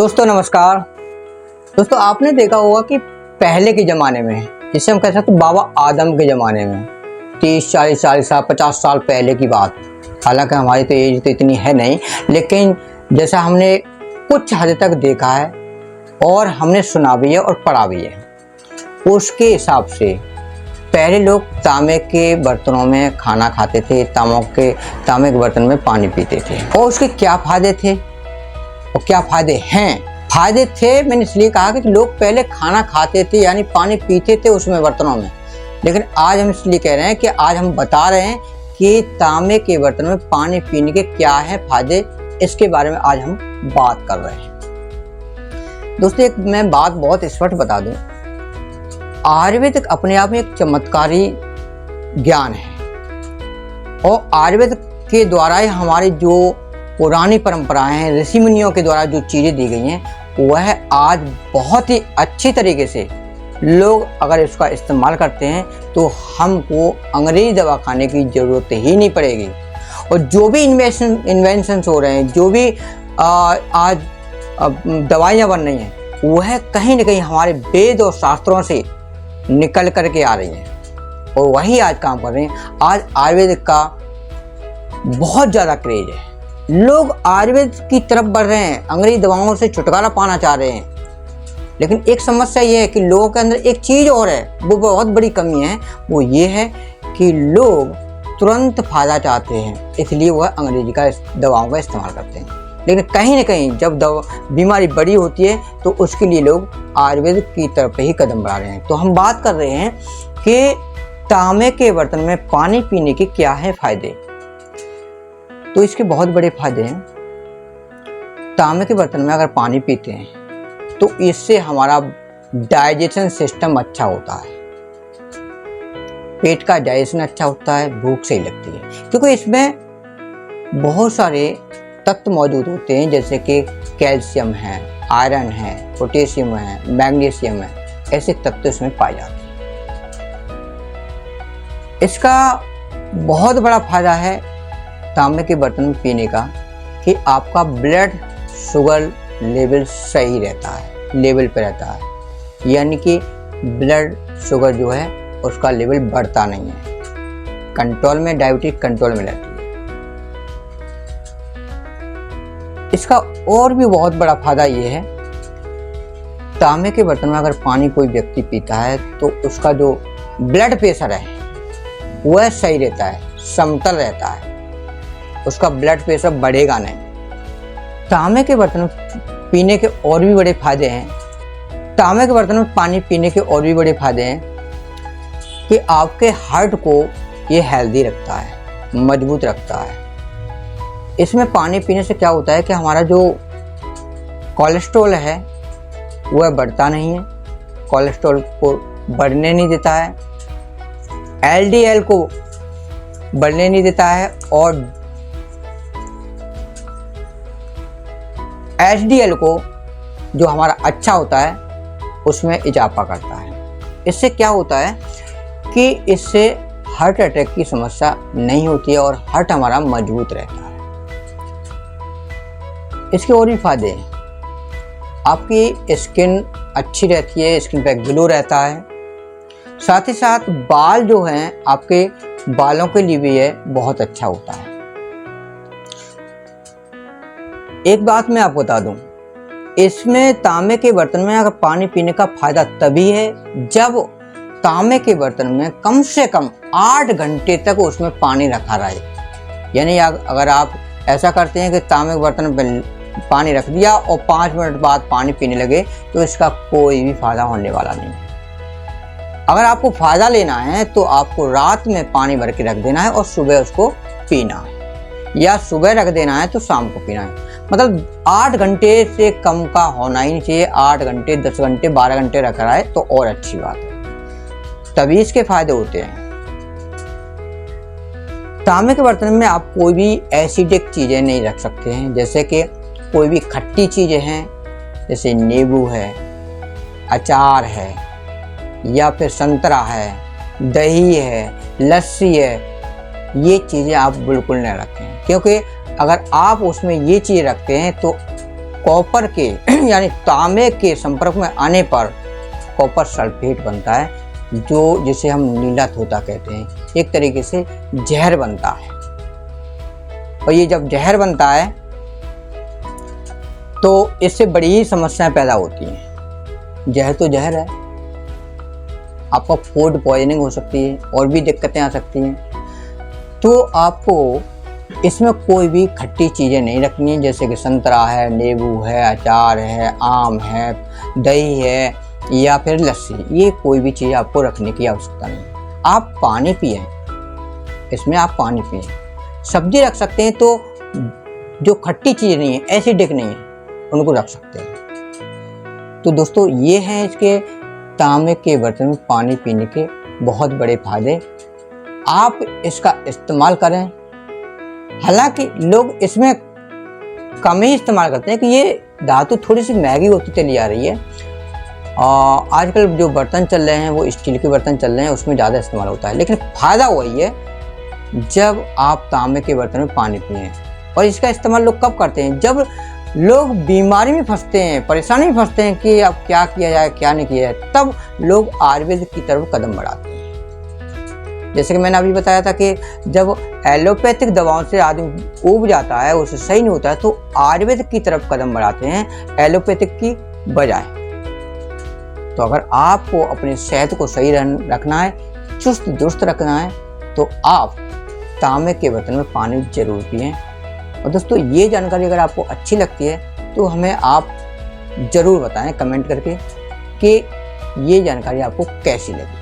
दोस्तों नमस्कार। दोस्तों आपने देखा होगा कि पहले के ज़माने में, जिसे हम कह सकते हैं बाबा आदम के ज़माने में, 30-40 साल 50 साल पहले की बात। हालांकि हमारी तो एज तो इतनी है नहीं, लेकिन जैसा हमने कुछ हद तक देखा है और हमने सुना भी है और पढ़ा भी है, उसके हिसाब से पहले लोग तांबे के बर्तनों में खाना खाते थे, तांबे के बर्तन में पानी पीते थे। और उसके क्या फ़ायदे थे और क्या फ़ायदे हैं? फ़ायदे थे, मैंने इसलिए कहा कि लोग पहले खाना खाते थे यानी पानी पीते थे उसमें बर्तनों में, लेकिन आज हम इसलिए कह रहे हैं कि आज हम बता रहे हैं कि तांबे के बर्तन में पानी पीने के क्या है फ़ायदे, इसके बारे में आज हम बात कर रहे हैं। दोस्तों एक मैं बात बहुत स्पष्ट बता दूं, आयुर्वेद अपने आप में एक चमत्कारी ज्ञान है और आयुर्वेद के द्वारा ही हमारी जो पुरानी परंपराएं हैं, ऋषि मुनियों के द्वारा जो चीज़ें दी गई हैं, वह आज बहुत ही अच्छी तरीके से लोग अगर इसका इस्तेमाल करते हैं तो हमको अंग्रेजी दवा खाने की ज़रूरत ही नहीं पड़ेगी। और जो भी इन्वेंशंस हो रहे हैं, जो भी आज दवाइयाँ बन रही हैं, वह कहीं ना कहीं हमारे वेद और शास्त्रों से निकल करके आ रही हैं और वही आज काम कर रहे हैं। आज आयुर्वेद का बहुत ज़्यादा क्रेज है, लोग आयुर्वेद की तरफ बढ़ रहे हैं, अंग्रेजी दवाओं से छुटकारा पाना चाह रहे हैं। लेकिन एक समस्या ये है कि लोगों के अंदर एक चीज़ और है, वो बहुत बड़ी कमी है, वो ये है कि लोग तुरंत फ़ायदा चाहते हैं, इसलिए वह अंग्रेजी का दवाओं का इस्तेमाल करते हैं। लेकिन कहीं ना कहीं जब बीमारी बड़ी होती है तो उसके लिए लोग आयुर्वेद की तरफ ही कदम बढ़ा रहे हैं। तो हम बात कर रहे हैं कि तांबे के बर्तन में पानी पीने के क्या है फ़ायदे। तो इसके बहुत बड़े फायदे हैं। तांबे के बर्तन में अगर पानी पीते हैं तो इससे हमारा डाइजेशन सिस्टम अच्छा होता है, पेट का डाइजेशन अच्छा होता है, भूख सही लगती है, क्योंकि इसमें बहुत सारे तत्व मौजूद होते हैं, जैसे कि कैल्शियम है, आयरन है, पोटेशियम है, मैग्नीशियम है, ऐसे तत्व इसमें पाए जाते हैं। इसका बहुत बड़ा फायदा है तांबे के बर्तन में पीने का कि आपका ब्लड शुगर लेवल सही रहता है, लेवल पे रहता है, यानी कि ब्लड शुगर जो है उसका लेवल बढ़ता नहीं है, कंट्रोल में, डायबिटीज कंट्रोल में रहती है। इसका और भी बहुत बड़ा फायदा ये है, तांबे के बर्तन में अगर पानी कोई व्यक्ति पीता है तो उसका जो ब्लड प्रेशर है वह सही रहता है, समतल रहता है, उसका ब्लड प्रेशर बढ़ेगा नहीं। तांबे के बर्तन में पीने के और भी बड़े फायदे हैं। तांबे के बर्तन में पानी पीने के और भी बड़े फायदे हैं कि आपके हार्ट को ये हेल्दी रखता है, मजबूत रखता है। इसमें पानी पीने से क्या होता है कि हमारा जो कोलेस्ट्रॉल है वह बढ़ता नहीं है, कोलेस्ट्रॉल को बढ़ने नहीं देता है, LDL को बढ़ने नहीं देता है और HDL को जो हमारा अच्छा होता है उसमें इजाफा करता है। इससे क्या होता है कि इससे हार्ट अटैक की समस्या नहीं होती है और हार्ट हमारा मजबूत रहता है। इसके और भी फायदे हैं, आपकी स्किन अच्छी रहती है, स्किन पे ग्लो रहता है, साथ ही साथ बाल जो हैं आपके बालों के लिए भी ये बहुत अच्छा होता है। एक बात मैं आपको बता दूं, इसमें तांबे के बर्तन में अगर पानी पीने का फायदा तभी है जब तांबे के बर्तन में कम से कम 8 घंटे तक उसमें पानी रखा रहे। यानी अगर आप ऐसा करते हैं कि तांबे के बर्तन में पानी रख दिया और 5 मिनट बाद पानी पीने लगे तो इसका कोई भी फायदा होने वाला नहीं है। अगर आपको फायदा लेना है तो आपको रात में पानी भर के रख देना है और सुबह उसको पीना है, या सुबह रख देना है तो शाम को पीना है। मतलब 8 घंटे से कम का होना ही नहीं चाहिए। 8 घंटे, 10 घंटे, 12 घंटे रख रहा है तो और अच्छी बात है, तभी इसके फायदे होते हैं। तांबे के बर्तन में आप कोई भी एसिडिक चीज़ें नहीं रख सकते हैं, जैसे कि कोई भी खट्टी चीज़ें हैं, जैसे नींबू है, अचार है, या फिर संतरा है, दही है, लस्सी है, ये चीज़ें आप बिल्कुल नहीं रखें, क्योंकि अगर आप उसमें ये चीज़ रखते हैं तो कॉपर के यानी तांबे के संपर्क में आने पर कॉपर सल्फेट बनता है, जो जिसे हम नीला तोता कहते हैं। एक तरीके से जहर बनता है, और ये जब जहर बनता है तो इससे बड़ी ही समस्याएं पैदा होती हैं। जहर तो जहर है, आपको फूड पॉइजनिंग हो सकती है और भी दिक्कतें आ सकती हैं। तो आपको इसमें कोई भी खट्टी चीज़ें नहीं रखनी है, जैसे कि संतरा है, नींबू है, अचार है, आम है, दही है या फिर लस्सी। ये कोई भी चीज़ आपको रखने की आवश्यकता नहीं। आप पानी पिएं, इसमें आप पानी पिएं। सब्जी रख सकते हैं, तो जो खट्टी चीज़ नहीं है, एसिडिक नहीं है, उनको रख सकते हैं। तो दोस्तों ये हैं इसके तांबे के बर्तन में पानी पीने के बहुत बड़े फायदे। आप इसका इस्तेमाल करें। हालांकि लोग इसमें कम ही इस्तेमाल करते हैं कि ये धातु थोड़ी सी महंगी होती चली आ रही है। आजकल जो बर्तन चल रहे हैं वो स्टील के बर्तन चल रहे हैं, उसमें ज़्यादा इस्तेमाल होता है। लेकिन फ़ायदा वही है जब आप तांबे के बर्तन में पानी पिएं। और इसका इस्तेमाल लोग कब करते हैं? जब लोग बीमारी में फंसते हैं, परेशानी में फंसते हैं कि अब क्या किया जाए क्या नहीं किया जाए, तब लोग आयुर्वेद की तरफ कदम बढ़ाते हैं। जैसे कि मैंने अभी बताया था कि जब एलोपैथिक दवाओं से आदमी ऊब जाता है, उससे सही नहीं होता है, तो आयुर्वेद की तरफ कदम बढ़ाते हैं एलोपैथिक की बजाय। तो अगर आपको अपनी सेहत को सही रखना है, चुस्त दुरुस्त रखना है, तो आप तांबे के बर्तन में पानी जरूर पिएं। और दोस्तों ये जानकारी अगर आपको अच्छी लगती है तो हमें आप ज़रूर बताएं कमेंट करके कि ये जानकारी आपको कैसी लगी।